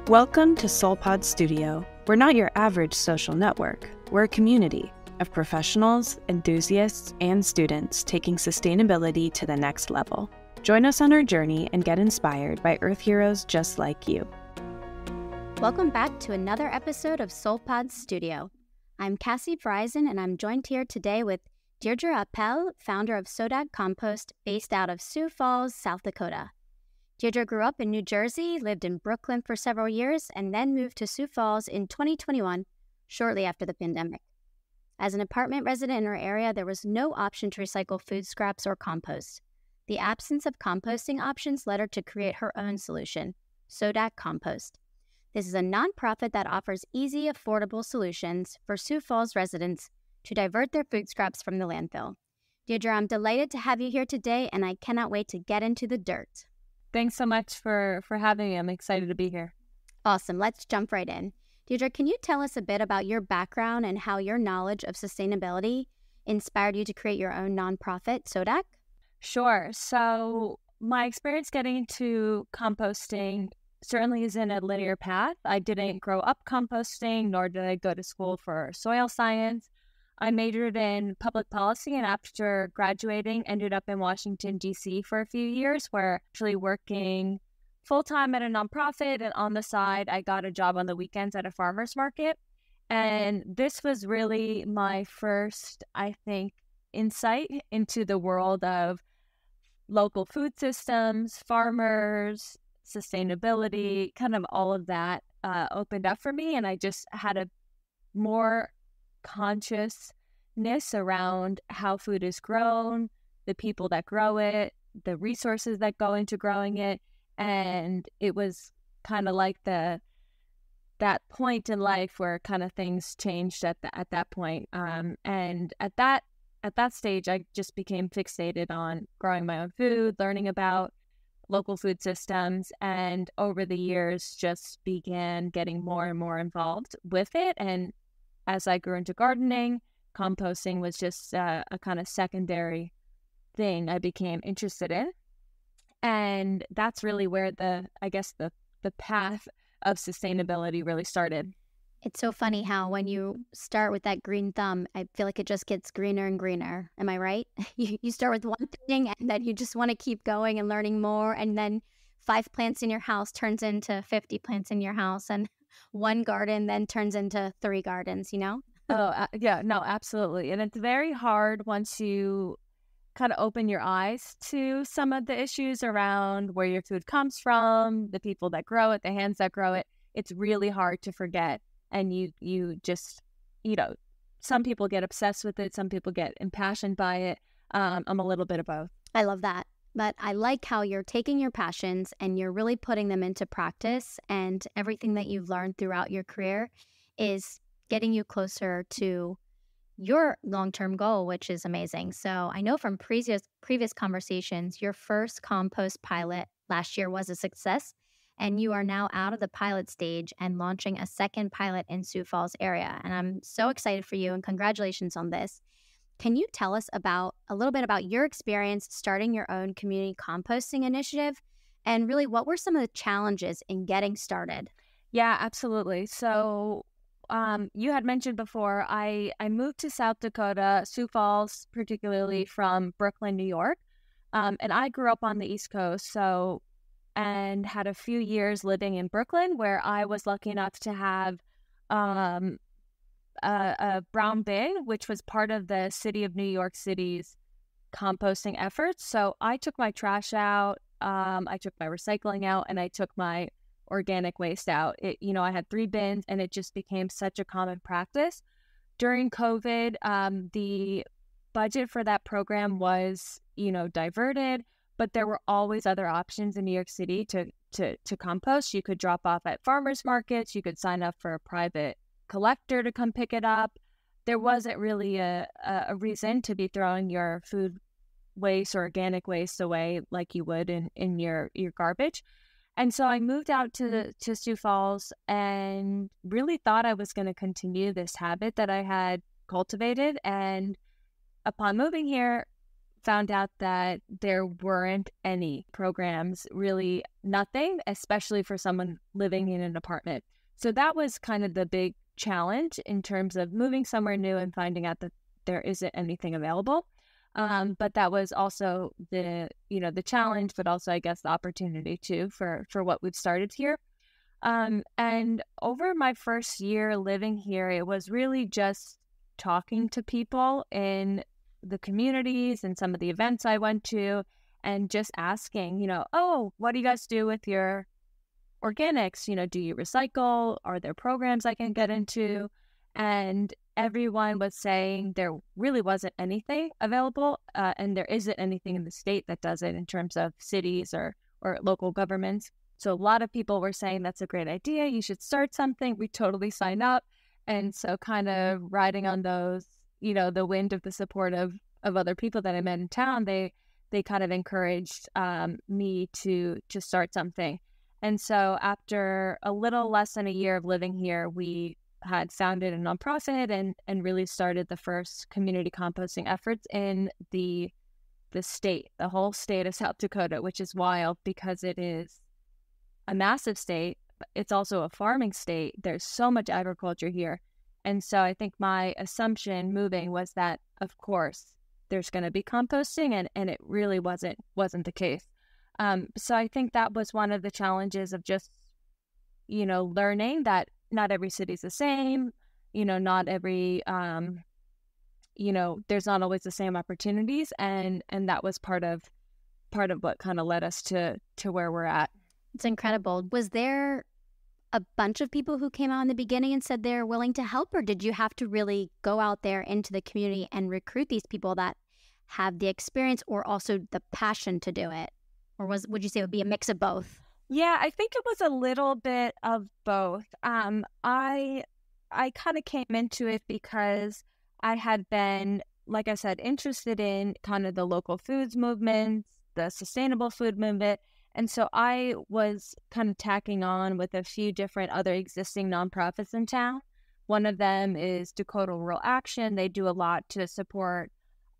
Welcome to SolPods Studio. We're not your average social network. We're a community of professionals, enthusiasts, and students taking sustainability to the next level. Join us on our journey and get inspired by Earth heroes just like you. Welcome back to another episode of SolPods Studio. I'm Cassie Freyeisen, and I'm joined here today with Deirdre Appel, founder of SoDak Compost, based out of Sioux Falls, South Dakota. Deirdre grew up in New Jersey, lived in Brooklyn for several years, and then moved to Sioux Falls in 2021, shortly after the pandemic. As an apartment resident in her area, there was no option to recycle food scraps or compost. The absence of composting options led her to create her own solution, SoDak Compost. This is a nonprofit that offers easy, affordable solutions for Sioux Falls residents to divert their food scraps from the landfill. Deirdre, I'm delighted to have you here today, and I cannot wait to get into the dirt. Thanks so much for having me. I'm excited to be here. Awesome. Let's jump right in. Deirdre, can you tell us a bit about your background and how your knowledge of sustainability inspired you to create your own nonprofit, SoDak? Sure. So my experience getting into composting certainly isn't a linear path. I didn't grow up composting, nor did I go to school for soil science. I majored in public policy, and after graduating, ended up in Washington, D.C. for a few years, where actually working full-time at a nonprofit, and on the side, I got a job on the weekends at a farmer's market. And this was really my first, I think, insight into the world of local food systems, farmers, sustainability, kind of all of that opened up for me. And I just had a more consciousness around how food is grown, the people that grow it, the resources that go into growing it. And it was kind of like that point in life where kind of things changed at that point. And at that stage, I just became fixated on growing my own food, learning about local food systems, and over the years just began getting more and more involved with it. And as I grew into gardening, composting was just a kind of secondary thing I became interested in. And that's really where the path of sustainability really started. It's so funny how when you start with that green thumb, I feel like it just gets greener and greener. Am I right? You start with one thing, and then you just want to keep going and learning more. And then 5 plants in your house turns into 50 plants in your house. And one garden then turns into 3 gardens, you know? Yeah, no, absolutely. And it's very hard once you kind of open your eyes to some of the issues around where your food comes from, the people that grow it, the hands that grow it. It's really hard to forget. And you just, some people get obsessed with it. Some people get impassioned by it. I'm a little bit of both. I love that. But I like how you're taking your passions and you're really putting them into practice, and everything that you've learned throughout your career is getting you closer to your long-term goal, which is amazing. So I know from previous conversations, your first compost pilot last year was a success, and you are now out of the pilot stage and launching a second pilot in Sioux Falls area. And I'm so excited for you, and congratulations on this. Can you tell us a little bit about your experience starting your own community composting initiative, and really what were some of the challenges in getting started? Yeah, absolutely. So you had mentioned before, I moved to South Dakota, Sioux Falls, particularly from Brooklyn, New York. And I grew up on the East Coast, and had a few years living in Brooklyn, where I was lucky enough to have a brown bin, which was part of the city of New York City's composting efforts. So I took my trash out, I took my recycling out, and I took my organic waste out. I had 3 bins, and it just became such a common practice. During COVID, the budget for that program was, diverted, but there were always other options in New York City to compost. You could drop off at farmers markets. You could sign up for a private collector to come pick it up. There wasn't really a reason to be throwing your food waste or organic waste away like you would in your garbage. And so I moved out to Sioux Falls and really thought I was going to continue this habit that I had cultivated. And upon moving here, found out that there weren't any programs, really nothing, especially for someone living in an apartment. So that was kind of the big challenge in terms of moving somewhere new and finding out that there isn't anything available. But that was also the challenge, but also, I guess, the opportunity too for what we've started here. And over my first year living here, it was really just talking to people in the communities and some of the events I went to, and just asking, oh, what do you guys do with your organics? Do you recycle? Are there programs I can get into? And everyone was saying there really wasn't anything available, and there isn't anything in the state that does it in terms of cities or local governments. So a lot of people were saying that's a great idea. You should start something. We totally sign up. And so kind of riding on those, the wind of the support of other people that I met in town, they kind of encouraged me to start something. And so after a little less than a year of living here, we had founded a nonprofit and really started the first community composting efforts in the state, the whole state of South Dakota, which is wild because it is a massive state. It's also a farming state. There's so much agriculture here. And so I think my assumption moving was that, of course, there's going to be composting, and it really wasn't the case. So I think that was one of the challenges of just, learning that not every city's the same, not every, there's not always the same opportunities. And that was part of what kind of led us to where we're at. It's incredible. Was there a bunch of people who came out in the beginning and said they're willing to help, or did you have to really go out there into the community and recruit these people that have the experience or also the passion to do it? Or would you say it would be a mix of both? Yeah, I think it was a little bit of both. I kind of came into it because I had been, like I said, interested in kind of the local foods movement, the sustainable food movement. And so I was kind of tacking on with a few different other existing nonprofits in town. One of them is Dakota Rural Action. They do a lot to support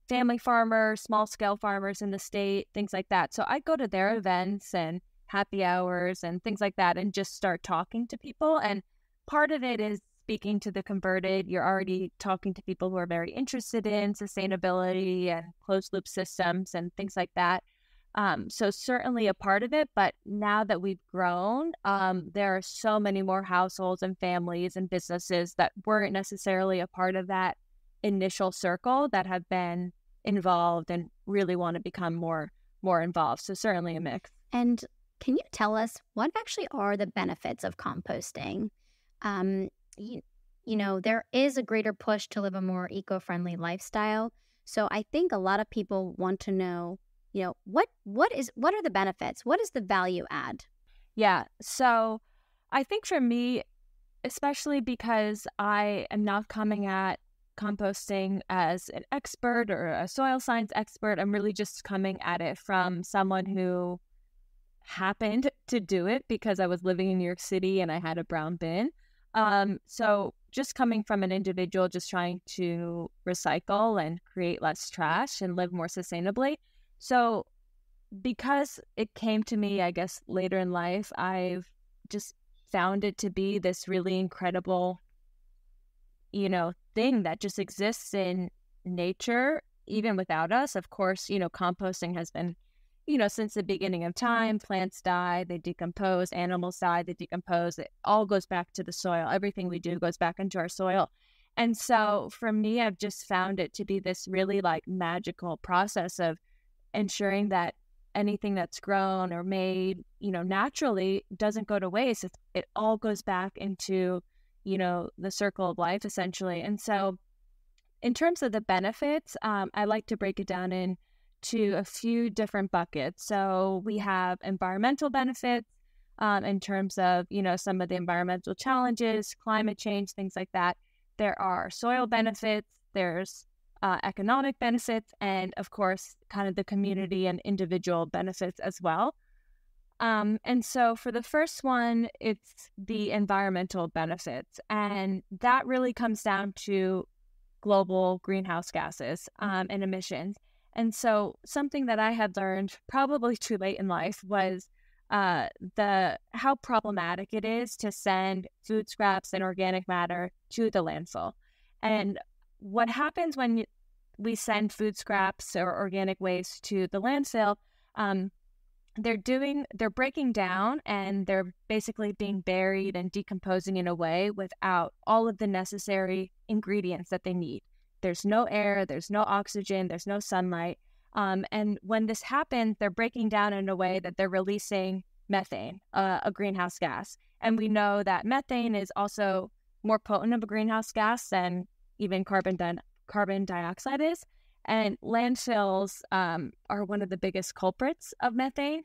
family farmers, small-scale farmers in the state, things like that. So I go to their events and happy hours and things like that and just start talking to people. And part of it is speaking to the converted. You're already talking to people who are very interested in sustainability and closed-loop systems and things like that. So certainly a part of it, but now that we've grown, there are so many more households and families and businesses that weren't necessarily a part of that initial circle that have been involved and really want to become more involved. So certainly a mix. And can you tell us what actually are the benefits of composting? There is a greater push to live a more eco-friendly lifestyle. So I think a lot of people want to know, what are the benefits? What is the value add? Yeah. So I think for me, especially because I am now coming at composting as an expert or a soil science expert, I'm really just coming at it from someone who happened to do it because I was living in New York City and I had a brown bin. So just coming from an individual just trying to recycle and create less trash and live more sustainably. So because it came to me, I guess, later in life, I've just found it to be this really incredible, thing that just exists in nature, even without us. Of course, composting has been, since the beginning of time. Plants die, they decompose, animals die, they decompose. It all goes back to the soil. Everything we do goes back into our soil. And so for me, I've just found it to be this really magical process of ensuring that anything that's grown or made, naturally doesn't go to waste. It all goes back into, the circle of life, essentially. And so in terms of the benefits, I like to break it down into a few different buckets. So we have environmental benefits in terms of, some of the environmental challenges, climate change, things like that. There are soil benefits, there's economic benefits, and of course, kind of the community and individual benefits as well. And so for the first one, it's the environmental benefits, and that really comes down to global greenhouse gases and emissions. And so something that I had learned probably too late in life was how problematic it is to send food scraps and organic matter to the landfill. And what happens when we send food scraps or organic waste to the landfill, they're breaking down and they're basically being buried and decomposing in a way without all of the necessary ingredients that they need. There's no air, there's no oxygen, there's no sunlight. And when this happens, they're breaking down in a way that they're releasing methane, a greenhouse gas. And we know that methane is also more potent of a greenhouse gas than even carbon dioxide is. And landfills are one of the biggest culprits of methane.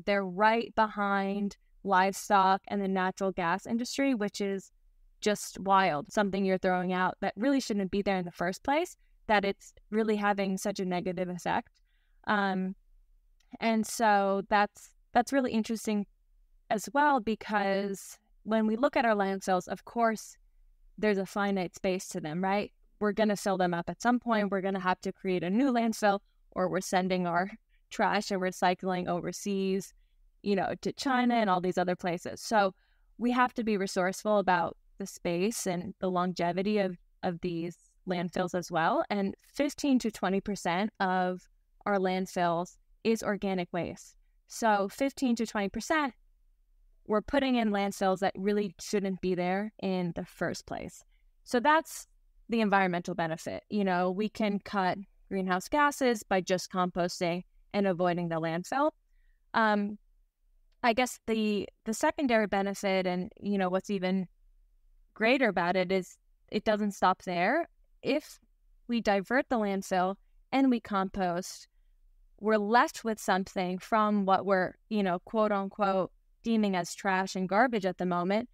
They're right behind livestock and the natural gas industry, which is just wild. Something you're throwing out that really shouldn't be there in the first place, that it's really having such a negative effect. And so that's really interesting as well, because when we look at our landfills, of course, there's a finite space to them, right? We're going to fill them up at some point. We're going to have to create a new landfill, or we're sending our trash and recycling overseas, to China and all these other places. So we have to be resourceful about the space and the longevity of these landfills as well. And 15 to 20% of our landfills is organic waste. So 15 to 20%, we're putting in landfills that really shouldn't be there in the first place. So that's the environmental benefit. We can cut greenhouse gases by just composting and avoiding the landfill. I guess the secondary benefit, and what's even greater about it, is it doesn't stop there. If we divert the landfill and we compost, we're left with something from what we're, quote unquote, deeming as trash and garbage at the moment.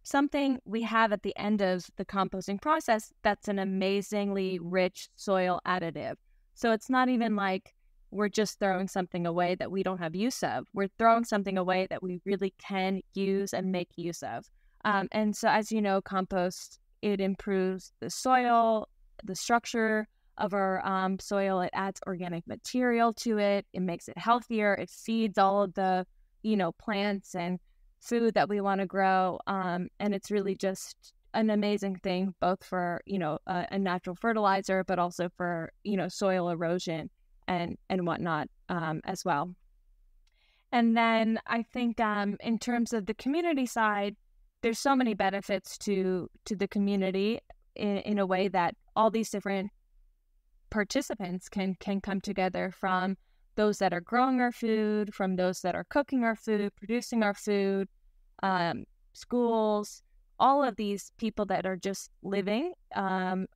Something we have at the end of the composting process that's an amazingly rich soil additive. So it's not even like we're just throwing something away that we don't have use of. We're throwing something away that we really can use and make use of. And so, as you know, compost, it improves the soil, the structure of our soil. It adds organic material to it. It makes it healthier. It feeds all of the, plants and food that we want to grow. And it's really just an amazing thing, both for, a natural fertilizer, but also for, soil erosion and whatnot as well. And then I think in terms of the community side, there's so many benefits to the community in a way that all these different participants can come together, from those that are growing our food, from those that are cooking our food, producing our food, schools, all of these people that are just living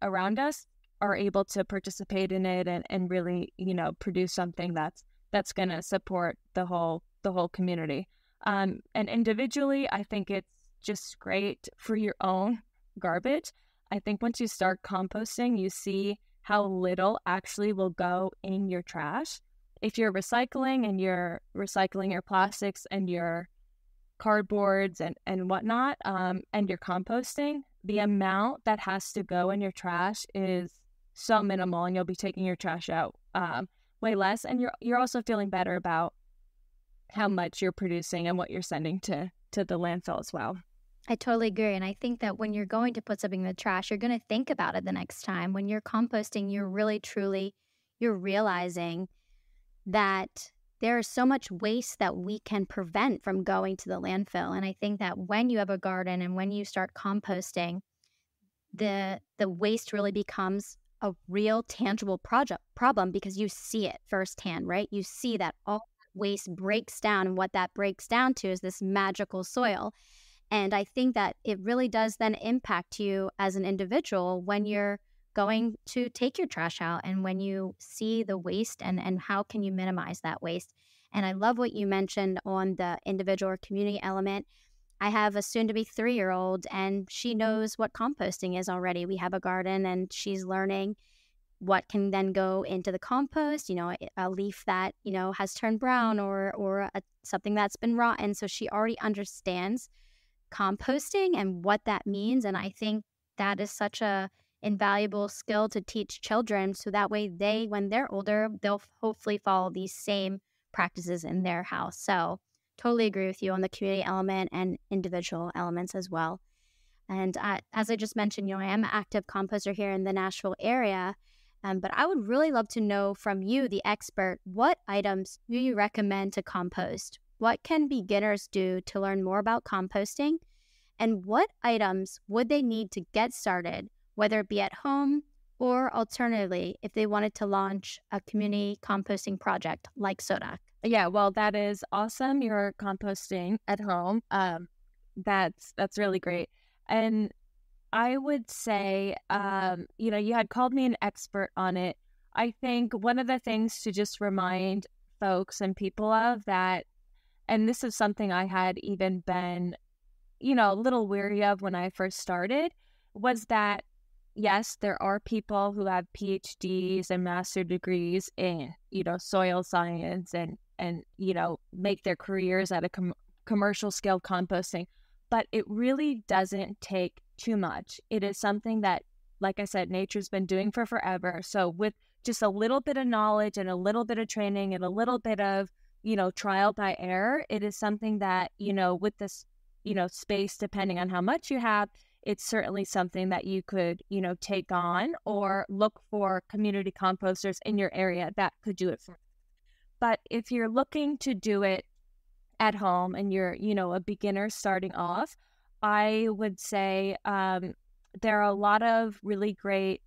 around us are able to participate in it and really, produce something that's going to support the whole community. And individually, I think it's just great for your own garbage. I think once you start composting, you see how little actually will go in your trash. If you're recycling and you're recycling your plastics and your cardboards and whatnot, and you're composting, the amount that has to go in your trash is so minimal, and you'll be taking your trash out way less. And you're also feeling better about how much you're producing and what you're sending to the landfill as well. I totally agree. And I think that when you're going to put something in the trash, you're going to think about it the next time. When you're composting, you're really, truly, you're realizing that there is so much waste that we can prevent from going to the landfill. And I think that when you have a garden and when you start composting, the waste really becomes a real tangible problem, because you see it firsthand, right? You see that all waste breaks down, and what that breaks down to is this magical soil. And I think that it really does then impact you as an individual when you're going to take your trash out and when you see the waste and how can you minimize that waste. And I love what you mentioned on the individual or community element. I have a soon-to-be 3-year-old, and she knows what composting is already. We have a garden, and she's learning what can then go into the compost, a leaf that, has turned brown or something that's been rotten. So she already understands composting and what that means. And I think that is such a invaluable skill to teach children, so that way they, when they're older, they'll hopefully follow these same practices in their house. So totally agree with you on the community element and individual elements as well. And as I just mentioned, I am an active composter here in the Nashville area, but I would really love to know from you, the expert, what items do you recommend to compost? What can beginners do to learn more about composting? And what items would they need to get started, whether it be at home or alternatively, if they wanted to launch a community composting project like SoDak? Yeah, well, that is awesome. You're composting at home. That's really great. And I would say, you had called me an expert on it. I think one of the things to just remind folks and people of that, and this is something I had even been, a little weary of when I first started, was that, yes, there are people who have PhDs and master degrees in, soil science and make their careers at a commercial scale composting. But it really doesn't take too much. It is something that, like I said, nature's been doing for forever. So with just a little bit of knowledge and a little bit of training and a little bit of, trial by error, it is something that, with this, space, depending on how much you have, it's certainly something that you could, take on or look for community composters in your area that could do it for you. But if you're looking to do it at home and you're, a beginner starting off, I would say there are a lot of really great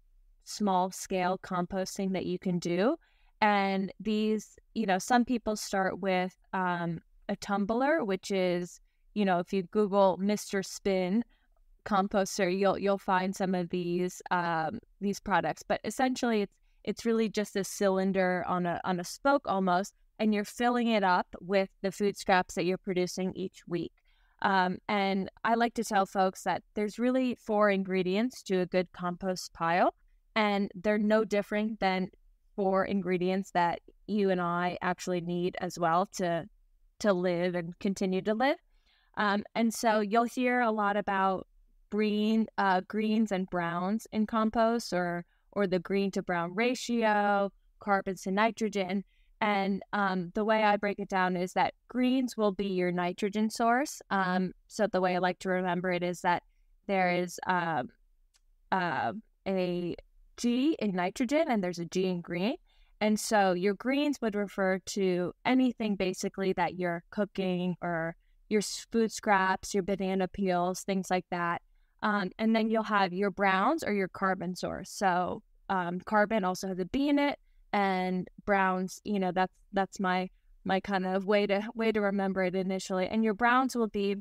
small scale composting that you can do. And these, some people start with a tumbler, which is, if you Google Mr. Spin composter, you'll find some of these products. But essentially, it's really just a cylinder on a spoke almost, and you're filling it up with the food scraps that you're producing each week. And I like to tell folks that there's really 4 ingredients to a good compost pile, and they're no different than 4 ingredients that you and I actually need as well to live and continue to live. And so you'll hear a lot about greens and browns in compost, or the green to brown ratio, carbons to nitrogen. And the way I break it down is that greens will be your nitrogen source. So the way I like to remember it is that there is a G in nitrogen and there's a G in green. And so your greens would refer to anything basically that you're cooking, or your food scraps, your banana peels, things like that. And then you'll have your browns, or your carbon source. So carbon also has a B in it. And browns, that's my kind of way to remember it initially. And your browns will be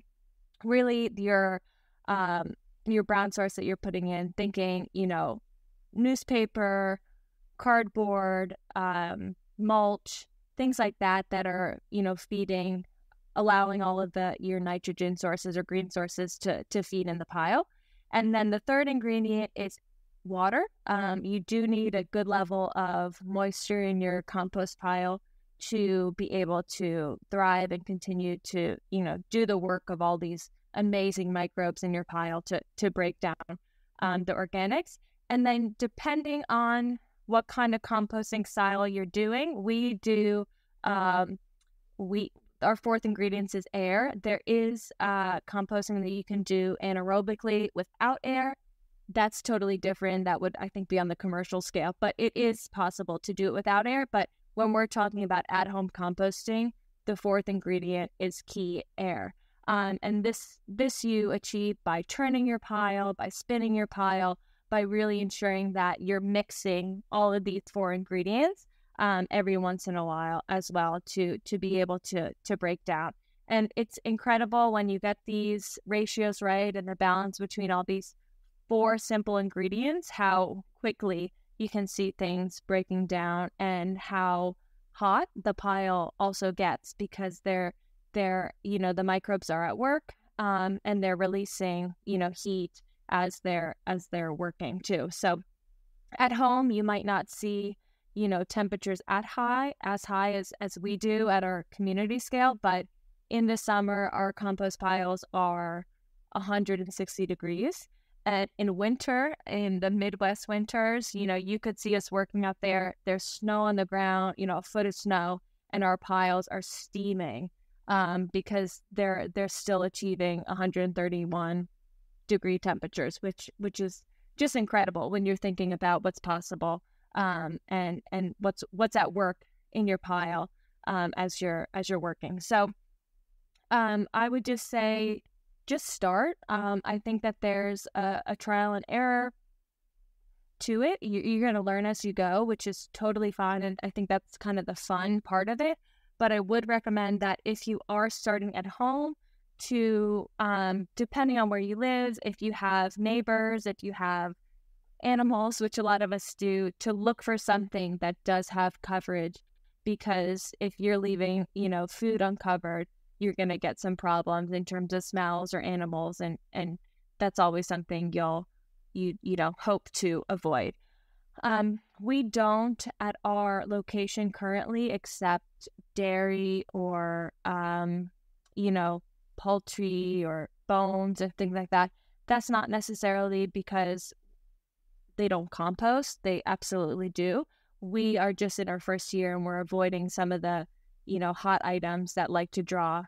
really your brown source that you're putting in, thinking, newspaper, cardboard, mulch, things like that are, feeding, allowing all of your nitrogen sources or green sources to feed in the pile. And then the third ingredient is water. You do need a good level of moisture in your compost pile to be able to thrive and continue to, do the work of all these amazing microbes in your pile to break down the organics. And then depending on what kind of composting style you're doing, we do, our 4th ingredient is air. There is composting that you can do anaerobically without air. That's totally different. That would, I think, be on the commercial scale, but it is possible to do it without air. But when we're talking about at-home composting, the 4th ingredient is key, air. And this you achieve by turning your pile, by spinning your pile, by really ensuring that you're mixing all of these 4 ingredients every once in a while as well to be able to break down. And it's incredible when you get these ratios right and the balance between all these 4 simple ingredients, how quickly you can see things breaking down and how hot the pile also gets, because they're the microbes are at work and they're releasing heat as they're working too. So at home you might not see temperatures as high as we do at our community scale, but in the summer our compost piles are 160 degrees. And in winter, in the Midwest winters, you could see us working out there. There's snow on the ground, a foot of snow, and our piles are steaming because they're still achieving 131 degree temperatures, which is just incredible when you're thinking about what's possible and what's at work in your pile as you're working. So I would just say, just start. I think that there's a trial and error to it. You're going to learn as you go, which is totally fine. And I think that's kind of the fun part of it. But I would recommend that if you are starting at home to, depending on where you live, if you have neighbors, if you have animals, which a lot of us do, to look for something that does have coverage. Because if you're leaving, food uncovered, you're going to get some problems in terms of smells or animals, and that's always something you hope to avoid. We don't at our location currently accept dairy or poultry or bones and things like that. That's not necessarily because they don't compost. They absolutely do. We are just in our first year, and we're avoiding some of the hot items that like to draw,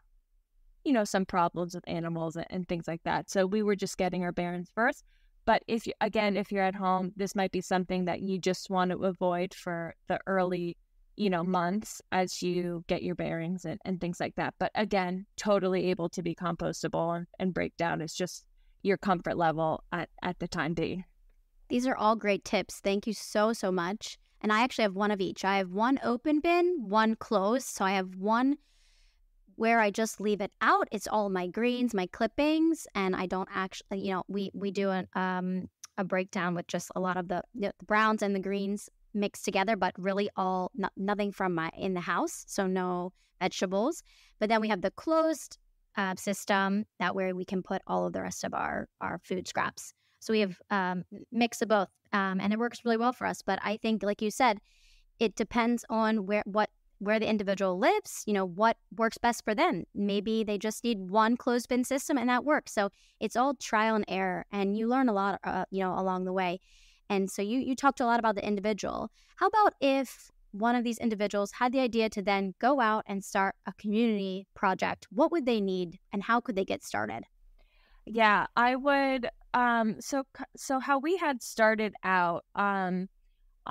some problems with animals and things like that. So we were just getting our bearings first. But if you're at home, this might be something that you just want to avoid for the early, months as you get your bearings and things like that. But again, totally able to be compostable and break down. It's just your comfort level at the time being. These are all great tips. Thank you so much. And I actually have one of each. I have one open bin, one closed. So I have one where I just leave it out. It's all my greens, my clippings, and I don't actually, we do a breakdown with just a lot of the browns and the greens mixed together, but really nothing from in the house. So no vegetables. But then we have the closed system that where we can put all of the rest of our food scraps. So we have mix of both, and it works really well for us. But I think, like you said, it depends on where the individual lives, what works best for them. Maybe they just need one closed bin system and that works. So it's all trial and error, and you learn a lot, along the way. And so you talked a lot about the individual. How about if one of these individuals had the idea to then go out and start a community project? What would they need, and how could they get started? Yeah, I would. So how we had started out, I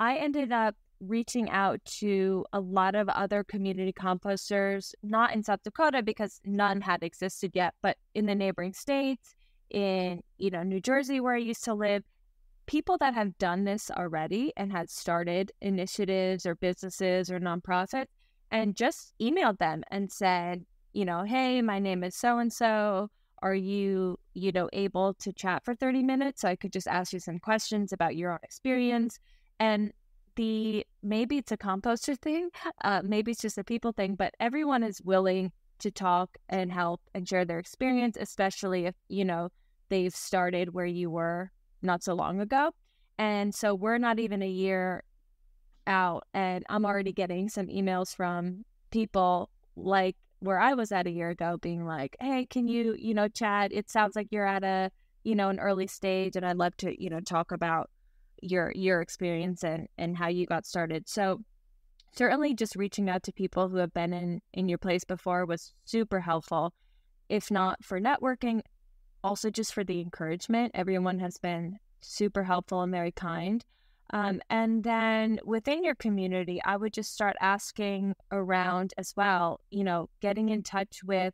ended up reaching out to a lot of other community composters, not in South Dakota because none had existed yet, but in the neighboring states, in New Jersey where I used to live, people that have done this already and had started initiatives or businesses or nonprofits, and just emailed them and said, hey, my name is so and so. Are you able to chat for 30 minutes so I could just ask you some questions about your own experience? And maybe it's a composter thing, maybe it's just a people thing, but everyone is willing to talk and help and share their experience, especially if, they've started where you were not so long ago. And so we're not even a year out, and I'm already getting some emails from people like where I was at a year ago being like, hey, can you, chat? It sounds like you're at an early stage, and I'd love to, talk about your experience and how you got started. So certainly just reaching out to people who have been in your place before was super helpful, if not for networking, also just for the encouragement. Everyone has been super helpful and very kind. And then within your community, I would just start asking around as well, getting in touch with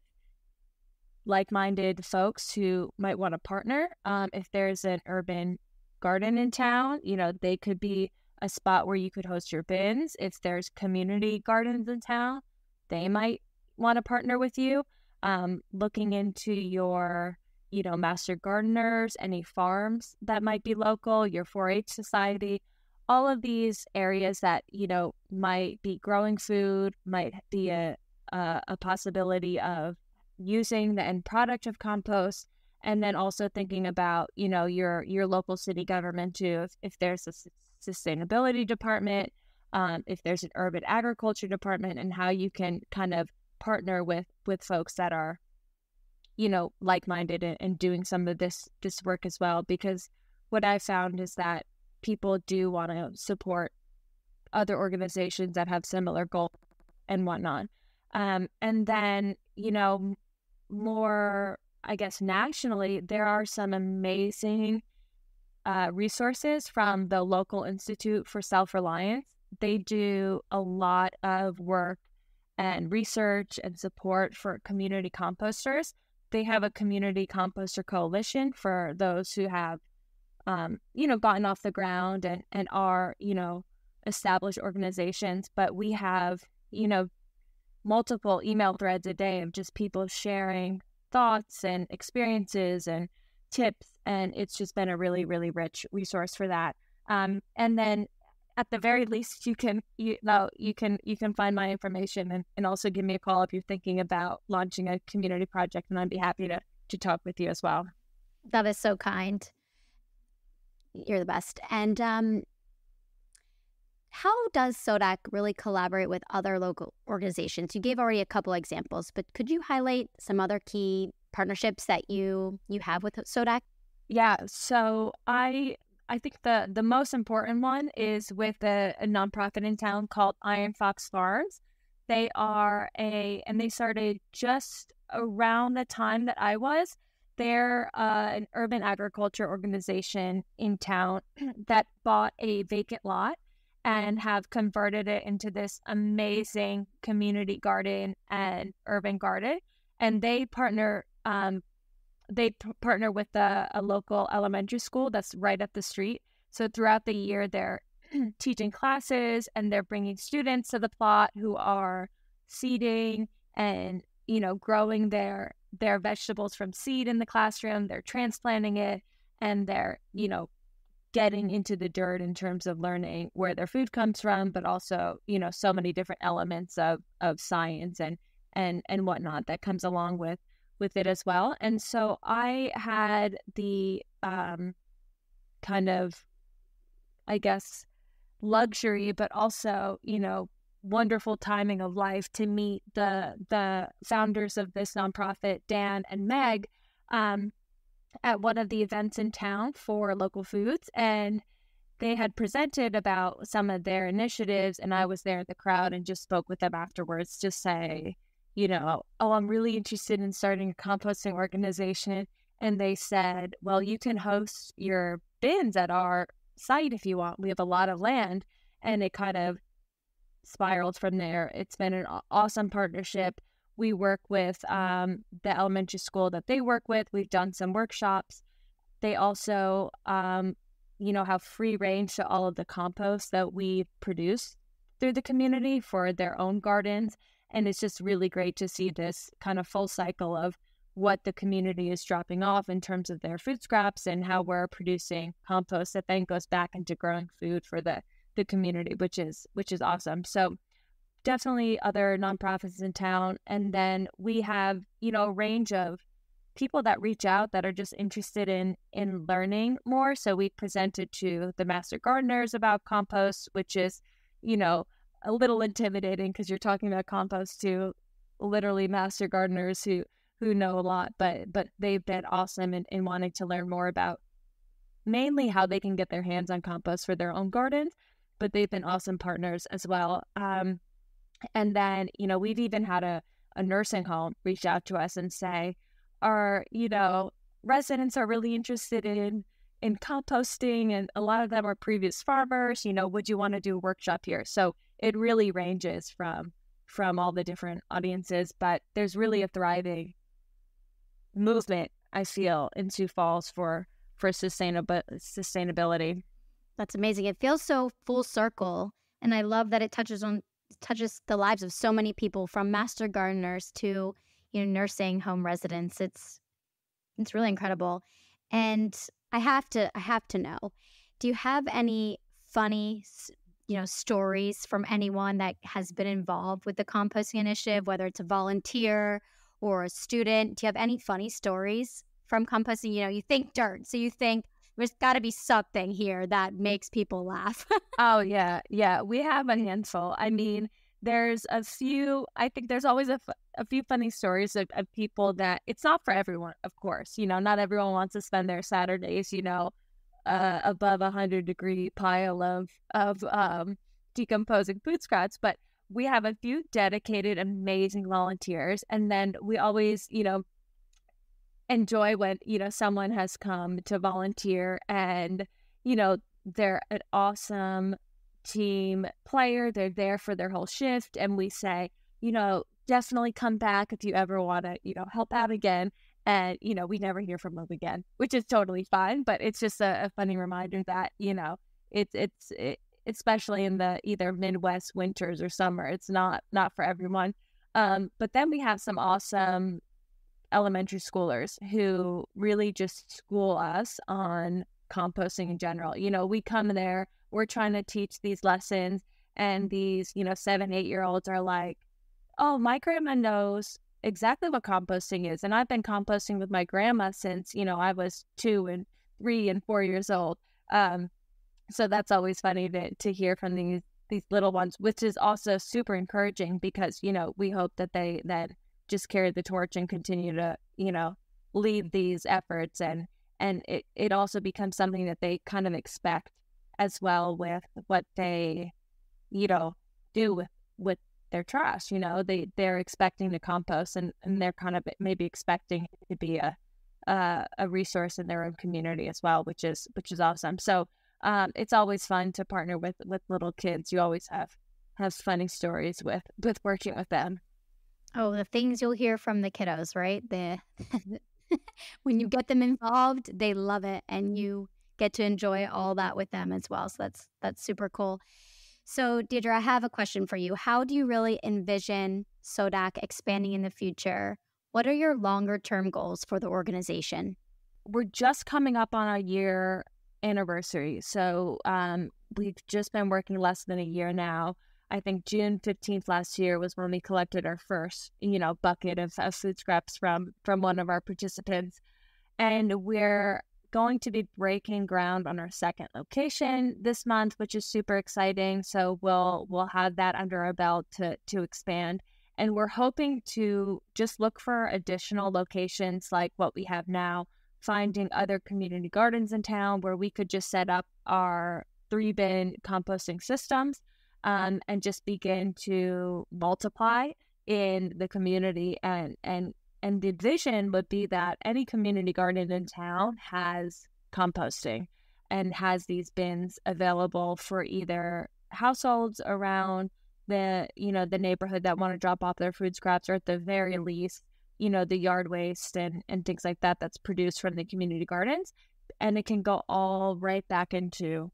like-minded folks who might want to partner. If there's an urban garden in town, they could be a spot where you could host your bins. If there's community gardens in town, they might want to partner with you. Looking into your, master gardeners, any farms that might be local, your 4-H society, all of these areas that, might be growing food, might be a possibility of using the end product of compost. And then also thinking about, your local city government too. If there's a sustainability department, if there's an urban agriculture department, and how you can kind of partner with folks that are like-minded and doing some of this work as well, because what I found is that people do want to support other organizations that have similar goals and whatnot. And then, more, I guess, nationally, there are some amazing resources from the local Institute for Self-Reliance. They do a lot of work and research and support for community composters. They have a community composter coalition for those who have, gotten off the ground and are, established organizations. But we have, multiple email threads a day of just people sharing thoughts and experiences and tips. And it's just been a really, really rich resource for that. And then at the very least, you can find my information and also give me a call if you're thinking about launching a community project, and I'd be happy to talk with you as well. That is so kind. You're the best. And how does SoDak really collaborate with other local organizations? You gave already a couple examples, but could you highlight some other key partnerships that you have with SoDak? Yeah, so I think the most important one is with a nonprofit in town called Iron Fox Farms. They started just around the time that I was. They're an urban agriculture organization in town that bought a vacant lot and have converted it into this amazing community garden and urban garden. And they partner with a local elementary school that's right up the street. So throughout the year, they're teaching classes and they're bringing students to the plot who are seeding and, growing their vegetables from seed in the classroom. They're transplanting it and they're, getting into the dirt in terms of learning where their food comes from, but also, so many different elements of science and whatnot that comes along with it as well. And so I had the kind of, I guess, luxury, but also, wonderful timing of life to meet the founders of this nonprofit, Dan and Meg, at one of the events in town for local foods. And they had presented about some of their initiatives, and I was there in the crowd and just spoke with them afterwards to say, I'm really interested in starting a composting organization. And they said, well, you can host your bins at our site if you want. We have a lot of land. And it kind of spiraled from there. It's been an awesome partnership. We work with the elementary school that they work with. We've done some workshops. They also, have free range to all of the compost that we produce through the community for their own gardens. And it's just really great to see this kind of full cycle of what the community is dropping off in terms of their food scraps and how we're producing compost that then goes back into growing food for the community, which is awesome. So definitely other nonprofits in town. And then we have, a range of people that reach out that are just interested in learning more. So we presented to the Master Gardeners about compost, which is, a little intimidating because you're talking about compost to literally master gardeners who know a lot, but they've been awesome in wanting to learn more about mainly how they can get their hands on compost for their own gardens, but they've been awesome partners as well. And then, we've even had a nursing home reach out to us and say, our, residents are really interested in composting, and a lot of them are previous farmers, would you want to do a workshop here? So it really ranges from all the different audiences, but there's really a thriving movement, I feel, in Sioux Falls for sustainability. That's amazing. It feels so full circle, and I love that it touches the lives of so many people, from master gardeners to nursing home residents. It's really incredible. And I have to know, do you have any funny stories from anyone that has been involved with the composting initiative, whether it's a volunteer or a student? Do you have any funny stories from composting? You think dirt, so you think there's got to be something here that makes people laugh. Oh, yeah. We have a handful. I mean, there's a few. I think there's always a few funny stories of people that it's not for everyone, of course. Not everyone wants to spend their Saturdays, above 100-degree pile of decomposing food scraps, but we have a few dedicated, amazing volunteers. And then we always, enjoy when, someone has come to volunteer and, they're an awesome team player. They're there for their whole shift. And we say, definitely come back if you ever want to, help out again. And, we never hear from them again, which is totally fine. But it's just a funny reminder that, it's especially in the either Midwest winters or summer, it's not for everyone. But then we have some awesome elementary schoolers who really just school us on composting in general. We come there, we're trying to teach these lessons, and these, 7-8-year-olds are like, oh, my grandma knows exactly what composting is. And I've been composting with my grandma since, I was 2 and 3 and 4 years old. So that's always funny to hear from these little ones, which is also super encouraging because, we hope that they then just carry the torch and continue to, lead these efforts. And it also becomes something that they kind of expect as well with what they, do with their trash. They're expecting to compost and they're kind of maybe expecting it to be a resource in their own community as well, which is awesome. So it's always fun to partner with little kids. You always have funny stories with working with them. Oh, the things you'll hear from the kiddos, right? When you get them involved, they love it, and you get to enjoy all that with them as well. So that's super cool. So, Deirdre, I have a question for you. How do you really envision SoDak expanding in the future? What are your longer-term goals for the organization? We're just coming up on our year anniversary. So we've just been working less than a year now. I think June 15th last year was when we collected our first, bucket of food scraps from one of our participants. And we're going to be breaking ground on our second location this month, which is super exciting. So we'll have that under our belt to expand. And we're hoping to just look for additional locations like what we have now, finding other community gardens in town where we could just set up our 3-bin composting systems and just begin to multiply in the community. And the vision would be that any community garden in town has composting and has these bins available for either households around the neighborhood that want to drop off their food scraps, or at the very least, the yard waste and things like that that's produced from the community gardens. And it can go all right back into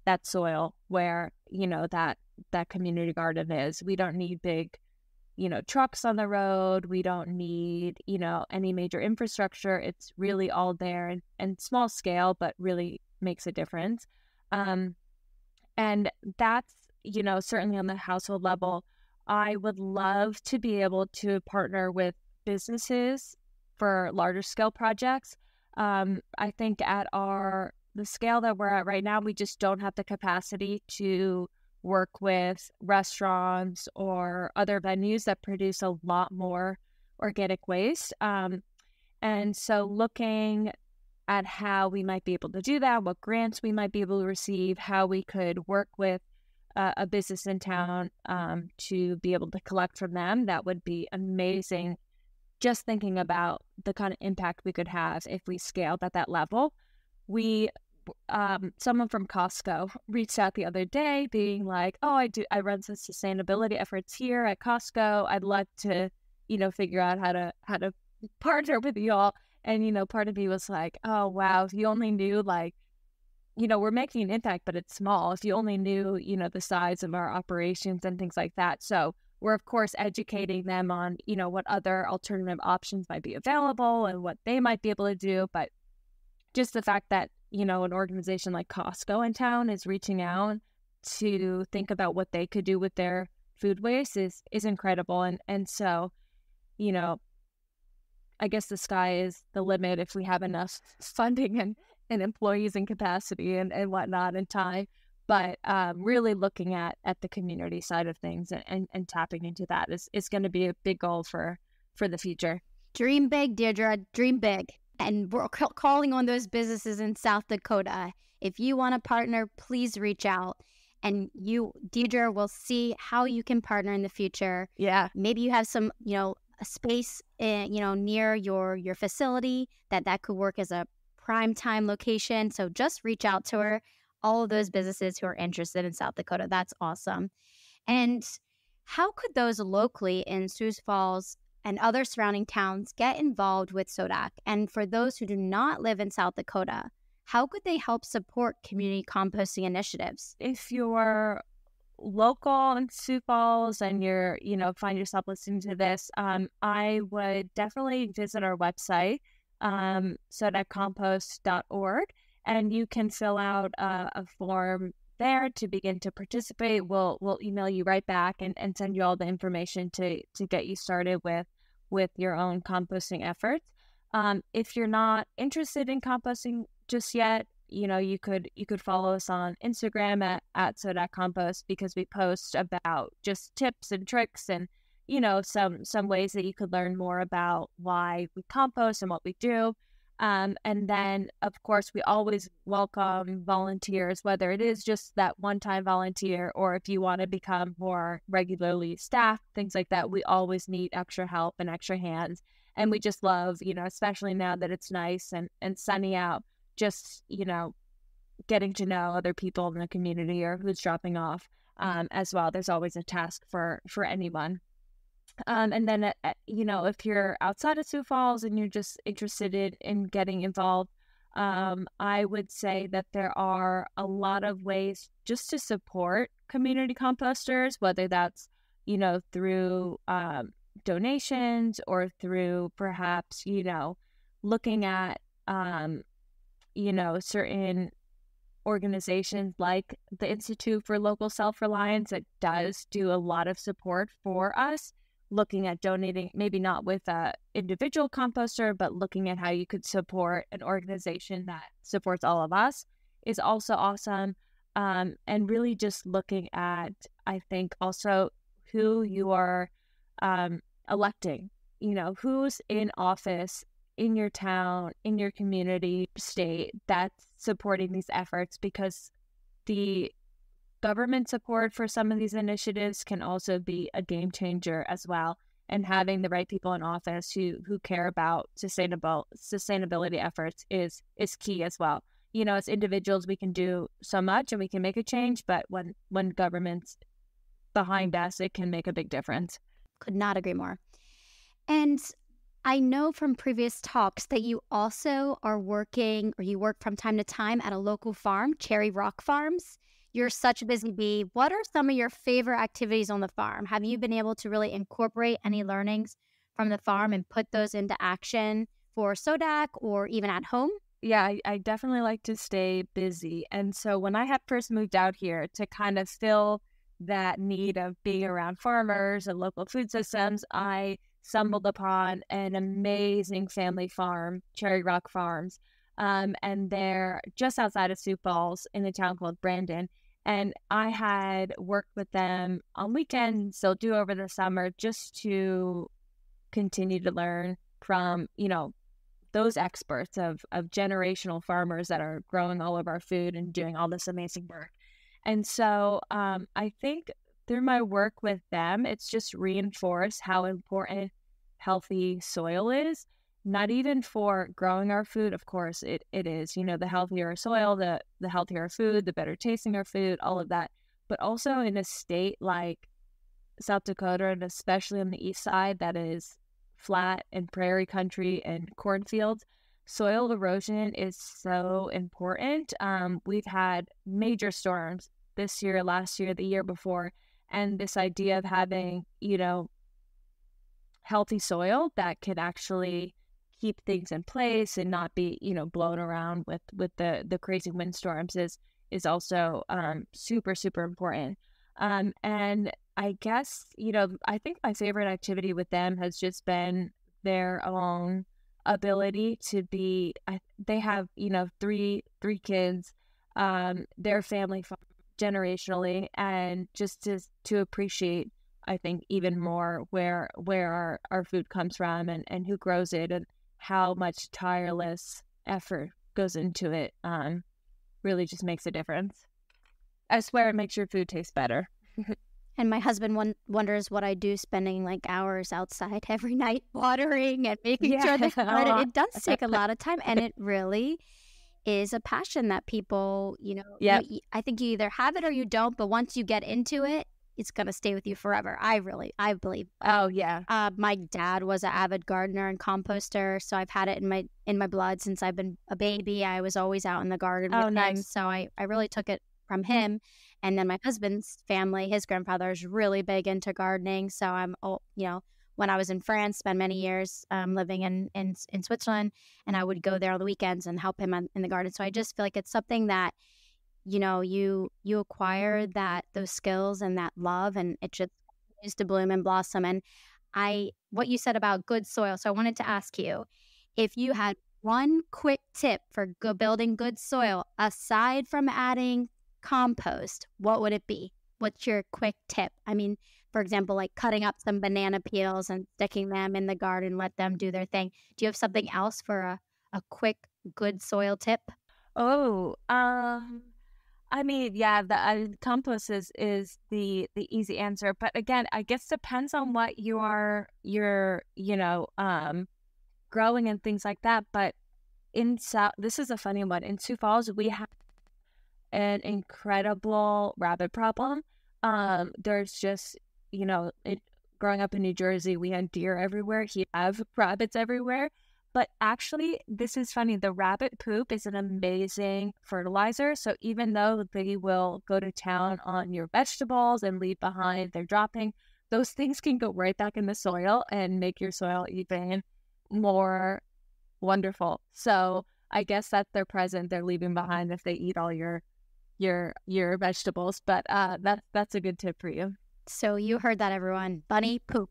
that soil where, that community garden is. We don't need big, trucks on the road. We don't need, any major infrastructure. It's really all there and small scale, but really makes a difference. And that's, certainly on the household level. I would love to be able to partner with businesses for larger scale projects. I think at the scale that we're at right now, we just don't have the capacity to work with restaurants or other venues that produce a lot more organic waste. And so looking at how we might be able to do that, what grants we might be able to receive, how we could work with a business in town to be able to collect from them, that would be amazing. Just thinking about the kind of impact we could have if we scaled at that level. Someone from Costco reached out the other day being like, I run some sustainability efforts here at Costco. I'd like to, figure out how to partner with you all. And, part of me was like, oh, wow, if you only knew, we're making an impact, but it's small. If you only knew, the size of our operations and things like that. So we're, of course, educating them on, what other alternative options might be available and what they might be able to do. But just the fact that, an organization like Costco in town is reaching out to think about what they could do with their food waste is incredible. And so, I guess the sky is the limit if we have enough funding and employees and capacity and whatnot and time. But really looking at the community side of things and tapping into that is going to be a big goal for the future. Dream big, Deirdre, dream big. And we're calling on those businesses in South Dakota. If you want to partner, please reach out. And you, Deirdre, will see how you can partner in the future. Yeah. Maybe you have some, a space, near your facility that could work as a prime time location. So just reach out to her. All of those businesses who are interested in South Dakota. That's awesome. And how could those locally in Sioux Falls and other surrounding towns get involved with SoDak? And for those who do not live in South Dakota, how could they help support community composting initiatives? If you're local in Sioux Falls and you're, find yourself listening to this, I would definitely visit our website, SoDakCompost.org, and you can fill out a form there to begin to participate. We'll email you right back and send you all the information to get you started with your own composting efforts. If you're not interested in composting just yet, you could follow us on Instagram at SoDak Compost, because we post about just tips and tricks and some ways that you could learn more about why we compost and what we do. And then, of course, we always welcome volunteers, whether it is just that one-time volunteer or if you want to become more regularly staffed, things like that. We always need extra help and extra hands. And we just love, especially now that it's nice and sunny out, just, getting to know other people in the community or who's dropping off as well. There's always a task for anyone. And then, if you're outside of Sioux Falls and you're just interested in getting involved, I would say that there are a lot of ways just to support community composters, whether that's, through donations or through perhaps, looking at, certain organizations like the Institute for Local Self-Reliance that does do a lot of support for us. Looking at donating, maybe not with a individual composter, but looking at how you could support an organization that supports all of us is also awesome. And really just looking at, I think, also who you are electing, who's in office in your town, in your community, state that's supporting these efforts, because the government support for some of these initiatives can also be a game changer as well. And having the right people in office who care about sustainability efforts is key as well. As individuals, we can do so much and we can make a change, but when government's behind us, it can make a big difference. Could not agree more. And I know from previous talks that you also are working, or you work from time to time at a local farm, Cherry Rock Farms. You're such a busy bee. What are some of your favorite activities on the farm? Have you been able to really incorporate any learnings from the farm and put those into action for SoDak or even at home? Yeah, I definitely like to stay busy. And so when I had first moved out here to kind of fill that need of being around farmers and local food systems, I stumbled upon an amazing family farm, Cherry Rock Farms. And they're just outside of Sioux Falls in a town called Brandon. And I had worked with them on weekends, still do over the summer, just to continue to learn from, those experts of generational farmers that are growing all of our food and doing all this amazing work. And so I think through my work with them, it's just reinforced how important healthy soil is. Not even for growing our food, of course, it is, the healthier soil, the healthier food, the better tasting our food, all of that. But also in a state like South Dakota, and especially on the east side, that is flat and prairie country and cornfields, soil erosion is so important. We've had major storms this year, last year, the year before, and this idea of having, healthy soil that can actually keep things in place and not be, blown around with the crazy windstorms is also super, super important. And I guess, I think my favorite activity with them has just been their own ability to be, they have, three kids, their family farm generationally, and just to appreciate, I think, even more where our food comes from and who grows it and how much tireless effort goes into it. Really just makes a difference. I swear it makes your food taste better. And my husband wonders what I do, spending like hours outside every night watering and making sure they cut it. It does take a lot of time, and it really is a passion that people, I think you either have it or you don't, but once you get into it, it's going to stay with you forever. I believe. Oh, yeah. My dad was an avid gardener and composter, so I've had it in my blood since I've been a baby. I was always out in the garden with him, so I really took it from him. And then my husband's family, his grandfather is really big into gardening. So when I was in France, spent many years living in Switzerland, and I would go there on the weekends and help him in the garden. So I just feel like it's something that, you acquire those skills and that love, and it just continues to bloom and blossom. And what you said about good soil. So I wanted to ask you, if you had one quick tip for building good soil, aside from adding compost, what would it be? What's your quick tip? I mean, for example, like cutting up some banana peels and sticking them in the garden, let them do their thing. Do you have something else for a quick, good soil tip? I mean, yeah, the compost is the easy answer, but again, I guess depends on what you're growing and things like that. But this is a funny one. In Sioux Falls, we have an incredible rabbit problem. There's just, growing up in New Jersey, we had deer everywhere. Here, we have rabbits everywhere. But actually, this is funny. The rabbit poop is an amazing fertilizer. So even though they will go to town on your vegetables and leave behind their dropping, those things can go right back in the soil and make your soil even more wonderful. So I guess that's their present they're leaving behind if they eat all your vegetables. But that's a good tip for you. So you heard that, everyone. Bunny poop.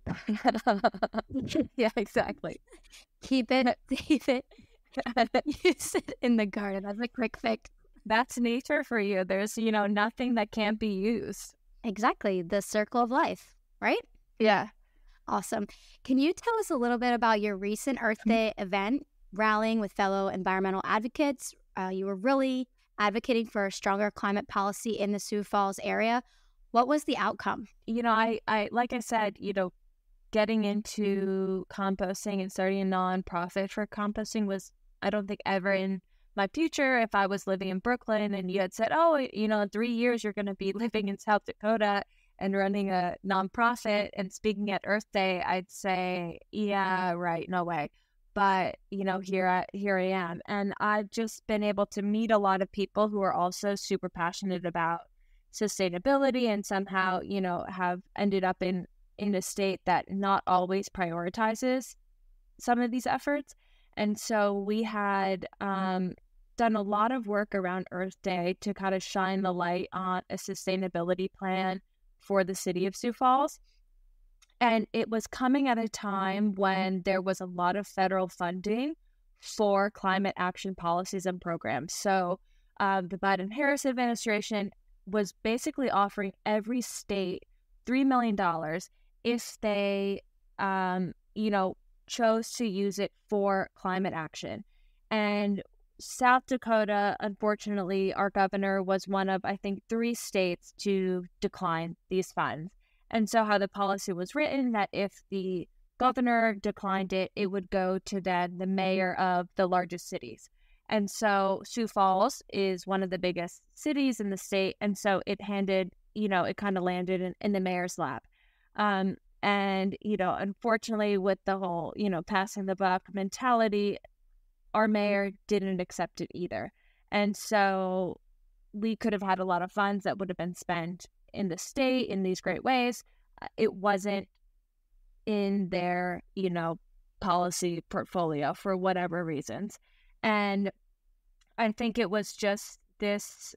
Yeah, exactly. Keep it. Use it in the garden. That's a quick fix. That's nature for you. There's, nothing that can't be used. Exactly. The circle of life, right? Yeah. Awesome. Can you tell us a little bit about your recent Earth Day event, rallying with fellow environmental advocates? You were really advocating for a stronger climate policy in the Sioux Falls area. What was the outcome? I like I said, getting into composting and starting a nonprofit for composting was, I don't think, ever in my future. If I was living in Brooklyn and you had said, in 3 years you're going to be living in South Dakota and running a nonprofit and speaking at Earth Day, I'd say, yeah, right, no way. But, here I am. And I've just been able to meet a lot of people who are also super passionate about sustainability and somehow, have ended up in a state that not always prioritizes some of these efforts. And so we had done a lot of work around Earth Day to kind of shine the light on a sustainability plan for the city of Sioux Falls. And it was coming at a time when there was a lot of federal funding for climate action policies and programs. So the Biden-Harris administration was basically offering every state $3 million if they, chose to use it for climate action. And South Dakota, unfortunately, our governor was one of, I think, 3 states to decline these funds. And so how the policy was written, that if the governor declined it, it would go to then the mayor of the largest cities. And so Sioux Falls is one of the biggest cities in the state. And so it it kind of landed in the mayor's lap. And, unfortunately, with the whole, passing the buck mentality, our mayor didn't accept it either. And so we could have had a lot of funds that would have been spent in the state in these great ways. It wasn't in their, policy portfolio for whatever reasons. And I think it was just this,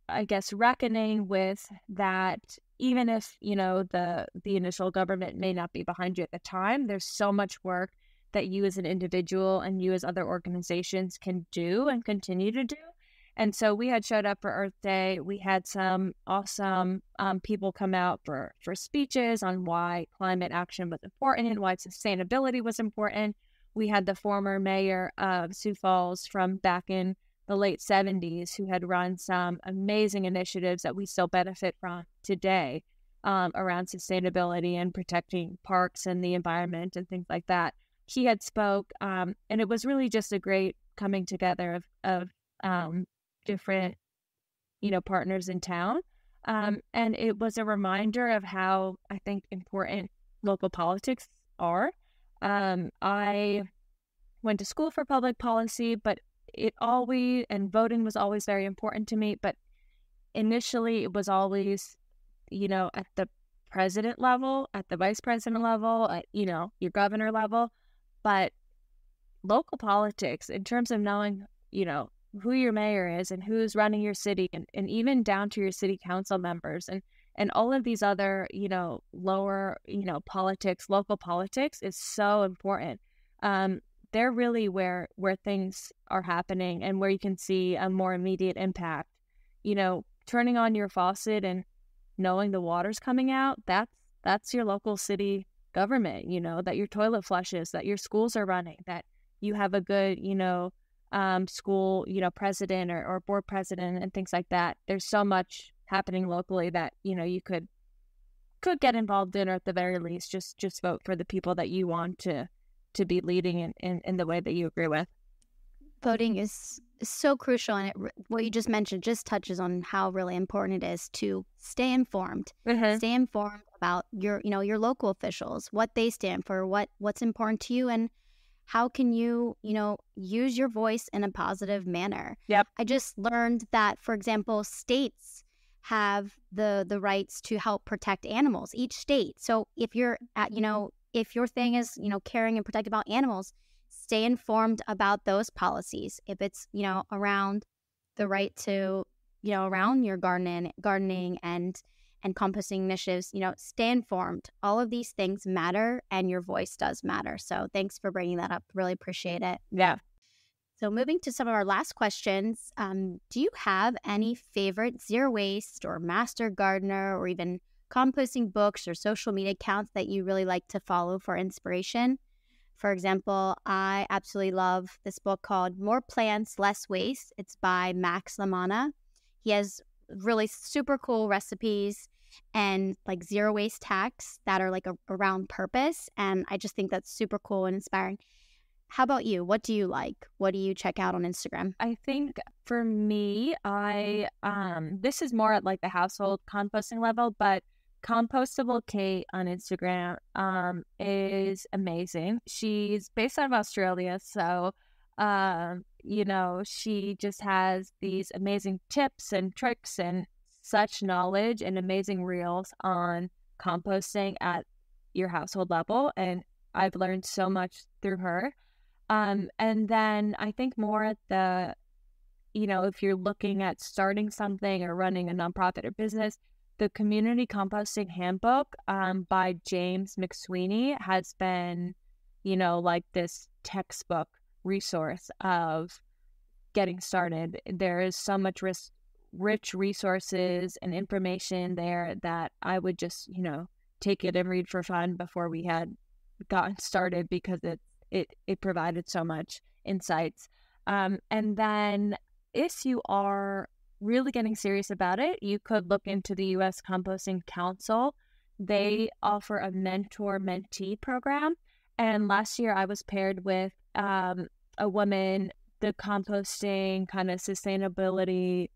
I guess, reckoning with that. Even if, the initial government may not be behind you at the time, there's so much work that you as an individual and you as other organizations can do and continue to do. And so we had showed up for Earth Day. We had some awesome people come out for speeches on why climate action was important and why sustainability was important. We had the former mayor of Sioux Falls from back in the late 70s who had run some amazing initiatives that we still benefit from today around sustainability and protecting parks and the environment and things like that. He had spoke, and it was really just a great coming together of different, partners in town. And it was a reminder of how I think important local politics are. I went to school for public policy, but voting was always very important to me. But initially it was always, at the president level, at the vice president level, at, your governor level. But local politics, in terms of knowing, who your mayor is and who's running your city, and even down to your city council members and all of these other, lower, politics, local politics is so important. They're really where things are happening and where you can see a more immediate impact. Turning on your faucet and knowing the water's coming out, that's your local city government, that your toilet flushes, that your schools are running, that you have a good, school, president or board president and things like that. There's so much happening locally that, you could get involved in, or at the very least, just vote for the people that you want to be leading in the way that you agree with. Voting is so crucial, and what you just mentioned just touches on how really important it is to stay informed. Stay informed about your local officials, what they stand for, what's important to you, and how can you, use your voice in a positive manner. Yep. I just learned that, for example, states have the rights to help protect animals, each state. So if you're at, if your thing is, caring and protecting about animals, stay informed about those policies. If it's, around the right to, around your gardening and composting initiatives, stay informed. All of these things matter, and your voice does matter. So thanks for bringing that up. Really appreciate it. Yeah. So moving to some of our last questions, do you have any favorite zero waste or master gardener or even composting books or social media accounts that you really like to follow for inspiration? For example, I absolutely love this book called More Plants, Less Waste. It's by Max Lamana. He has really super cool recipes and like zero waste hacks that are like around purpose. And I just think that's super cool and inspiring. How about you? What do you like? What do you check out on Instagram? I think for me, this is more at like the household composting level, but Compostable Kate on Instagram is amazing. She's based out of Australia, so she just has these amazing tips and tricks and such knowledge and amazing reels on composting at your household level, and I've learned so much through her. And then I think more at the, if you're looking at starting something or running a nonprofit or business, the Community Composting Handbook by James McSweeney has been, like this textbook resource of getting started. There is so much rich resources and information there that I would just, take it and read for fun before we had gotten started, because it provided so much insights. And then if you are really getting serious about it, you could look into the U.S. Composting Council. They offer a mentor-mentee program. And last year I was paired with a woman, the composting kind of sustainability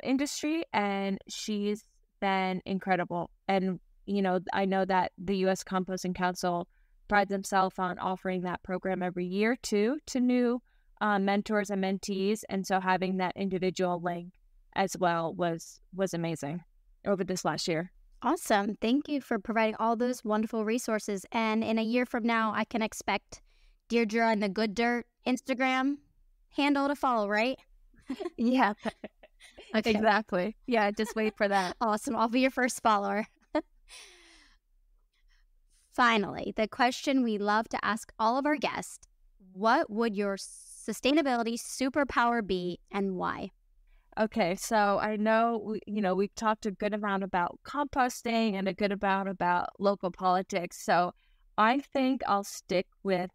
industry, and she's been incredible. And, I know that the U.S. Composting Council prides themselves on offering that program every year too, to new mentors and mentees, and so having that individual link as well was amazing over this last year. Awesome. Thank you for providing all those wonderful resources. And in a year from now, I can expect Deirdre on the Good Dirt Instagram handle to follow, right? Yeah. Okay. Exactly. Yeah, just wait for that. Awesome. I'll be your first follower. Finally, the question we love to ask all of our guests: what would your sustainability superpower be and why? Okay, so I know we've talked a good amount about composting and a good amount about local politics. So I think I'll stick with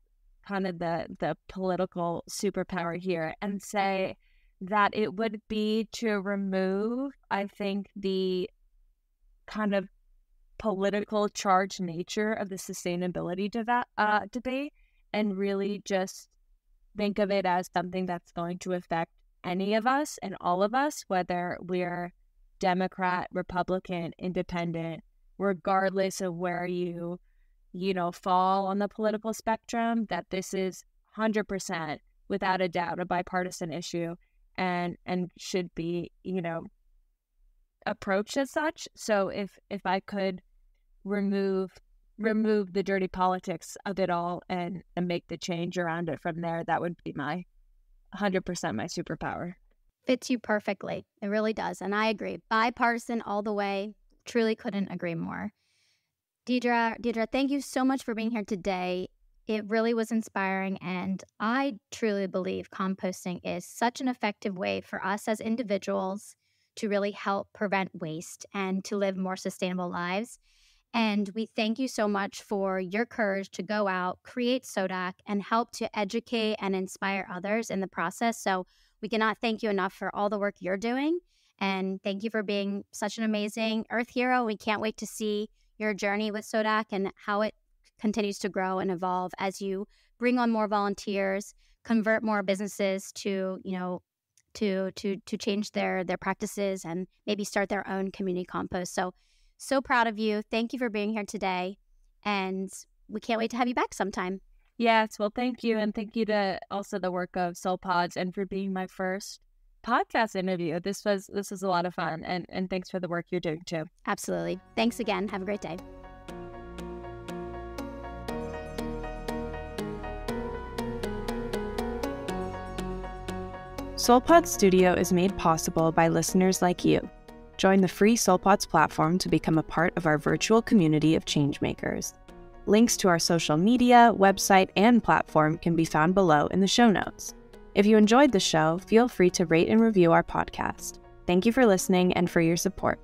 kind of the political superpower here and say that it would be to remove, I think, the kind of political charged nature of the sustainability debate and really just think of it as something that's going to affect any of us and all of us, whether we're Democrat, Republican, Independent, regardless of where you fall on the political spectrum, that this is 100% without a doubt a bipartisan issue and should be, approached as such. So if I could remove the dirty politics of it all and make the change around it from there, that would be my 100% my superpower. Fits you perfectly. It really does. And I agree. Bipartisan all the way. Truly couldn't agree more. Deirdre, thank you so much for being here today. It really was inspiring. And I truly believe composting is such an effective way for us as individuals to really help prevent waste and to live more sustainable lives. And we thank you so much for your courage to go out, create SoDak, and help to educate and inspire others in the process. So we cannot thank you enough for all the work you're doing. And thank you for being such an amazing Earth hero. We can't wait to see your journey with SoDak and how it continues to grow and evolve as you bring on more volunteers, convert more businesses to change their practices and maybe start their own community compost. So proud of you. Thank you for being here today. And we can't wait to have you back sometime. Yes, well, thank you. And thank you to also the work of SolPods and for being my first podcast interview. This was a lot of fun. And thanks for the work you're doing too. Absolutely. Thanks again. Have a great day. SolPods Studio is made possible by listeners like you. Join the free SolPods platform to become a part of our virtual community of changemakers. Links to our social media, website, and platform can be found below in the show notes. If you enjoyed the show, feel free to rate and review our podcast. Thank you for listening and for your support.